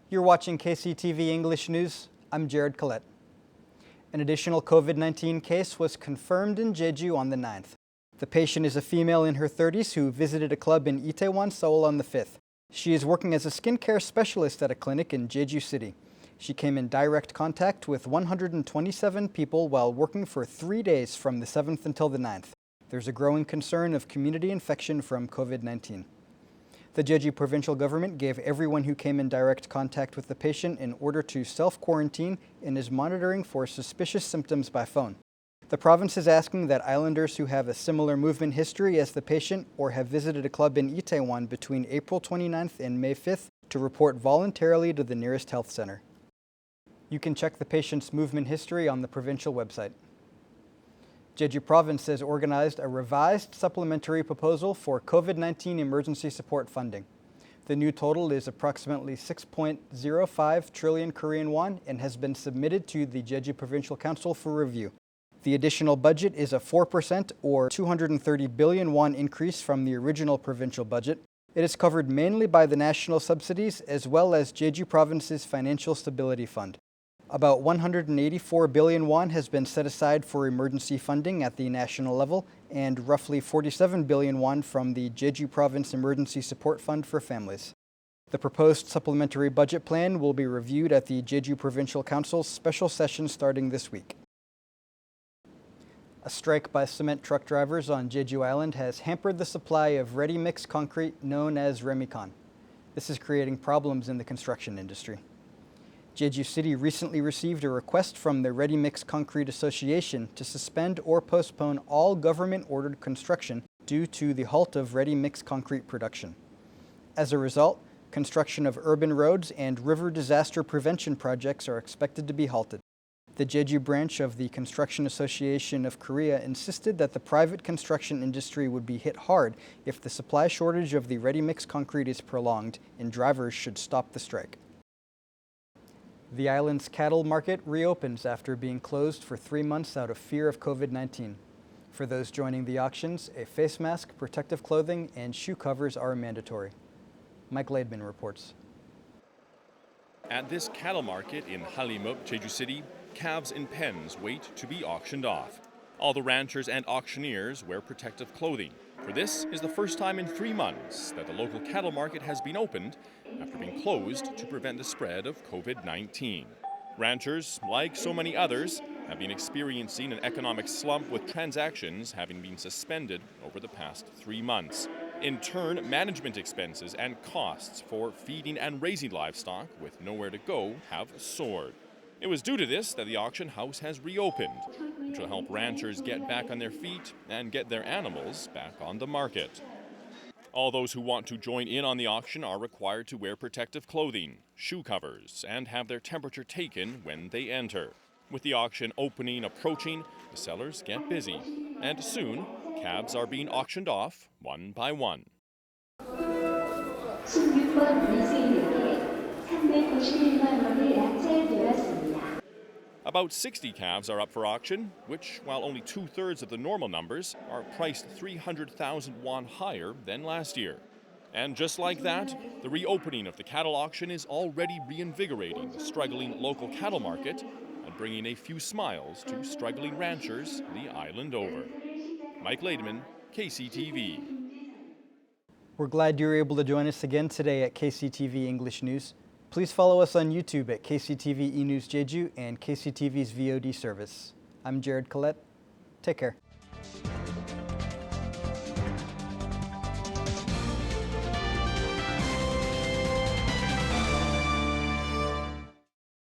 You're watching KCTV English News. I'm Jared Collette. An additional COVID-19 case was confirmed in Jeju on the 9th. The patient is a female in her 30s who visited a club in Itaewon, Seoul on the 5th. She is working as a skincare specialist at a clinic in Jeju City. She came in direct contact with 127 people while working for 3 days from the 7th until the 9th. There's a growing concern of community infection from COVID-19. The Jeju provincial government gave everyone who came in direct contact with the patient an order to self-quarantine and is monitoring for suspicious symptoms by phone. The province is asking that islanders who have a similar movement history as the patient or have visited a club in Itaewon between April 29th and May 5th to report voluntarily to the nearest health center. You can check the patient's movement history on the provincial website. Jeju Province has organized a revised supplementary proposal for COVID-19 emergency support funding. The new total is approximately 6.05 trillion Korean won and has been submitted to the Jeju Provincial Council for review. The additional budget is a 4% or 230 billion won increase from the original provincial budget. It is covered mainly by the national subsidies as well as Jeju Province's Financial Stability Fund. About 184 billion won has been set aside for emergency funding at the national level and roughly 47 billion won from the Jeju Province Emergency Support Fund for families. The proposed supplementary budget plan will be reviewed at the Jeju Provincial Council's special session starting this week. A strike by cement truck drivers on Jeju Island has hampered the supply of ready-mix concrete known as Remicon. This is creating problems in the construction industry. Jeju City recently received a request from the Ready Mix Concrete Association to suspend or postpone all government-ordered construction due to the halt of ready-mix concrete production. As a result, construction of urban roads and river disaster prevention projects are expected to be halted. The Jeju branch of the Construction Association of Korea insisted that the private construction industry would be hit hard if the supply shortage of the ready-mix concrete is prolonged and drivers should stop the strike. The island's cattle market reopens after being closed for 3 months out of fear of COVID-19. For those joining the auctions, a face mask, protective clothing, and shoe covers are mandatory. Mike Laidman reports. At this cattle market in Halimok, Jeju City, calves in pens wait to be auctioned off. All the ranchers and auctioneers wear protective clothing, for this is the first time in 3 months that the local cattle market has been opened after being closed to prevent the spread of COVID-19. Ranchers, like so many others, have been experiencing an economic slump with transactions having been suspended over the past 3 months. In turn, management expenses and costs for feeding and raising livestock with nowhere to go have soared. It was due to this that the auction house has reopened, which will help ranchers get back on their feet and get their animals back on the market. All those who want to join in on the auction are required to wear protective clothing, shoe covers, and have their temperature taken when they enter. With the auction opening approaching, the sellers get busy, and soon, calves are being auctioned off one by one. 16번 리스인에게 391만 원이 약찰되었습니다. About 60 calves are up for auction, which, while only 2/3 of the normal numbers, are priced 300,000 won higher than last year. And just like that, the reopening of the cattle auction is already reinvigorating the struggling local cattle market and bringing a few smiles to struggling ranchers the island over. Mike Laidman, KCTV. We're glad you were able to join us again today at KCTV English News. Please follow us on YouTube at KCTV eNews Jeju and KCTV's VOD service. I'm Jared Collette. Take care.